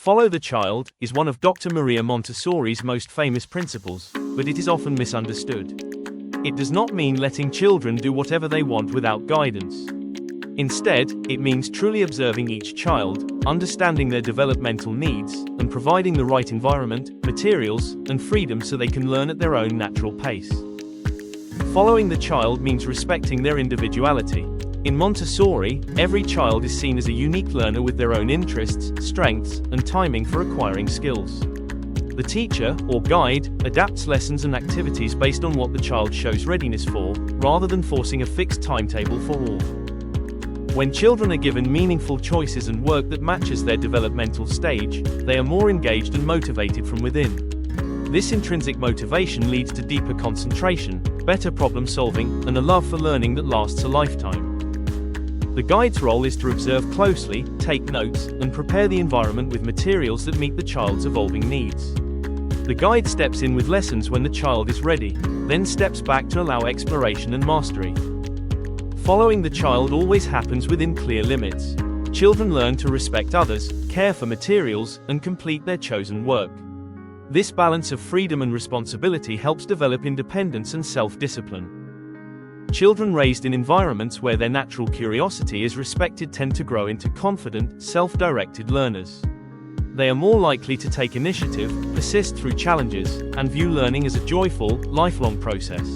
Follow the child is one of Dr. Maria Montessori's most famous principles, but it is often misunderstood. It does not mean letting children do whatever they want without guidance. Instead, it means truly observing each child, understanding their developmental needs, and providing the right environment, materials, and freedom so they can learn at their own natural pace. Following the child means respecting their individuality. In Montessori, every child is seen as a unique learner with their own interests, strengths, and timing for acquiring skills. The teacher, or guide, adapts lessons and activities based on what the child shows readiness for, rather than forcing a fixed timetable for all. When children are given meaningful choices and work that matches their developmental stage, they are more engaged and motivated from within. This intrinsic motivation leads to deeper concentration, better problem solving, and a love for learning that lasts a lifetime. The guide's role is to observe closely, take notes, and prepare the environment with materials that meet the child's evolving needs. The guide steps in with lessons when the child is ready, then steps back to allow exploration and mastery. Following the child always happens within clear limits. Children learn to respect others, care for materials, and complete their chosen work. This balance of freedom and responsibility helps develop independence and self-discipline. Children raised in environments where their natural curiosity is respected tend to grow into confident, self-directed learners. They are more likely to take initiative, persist through challenges, and view learning as a joyful, lifelong process.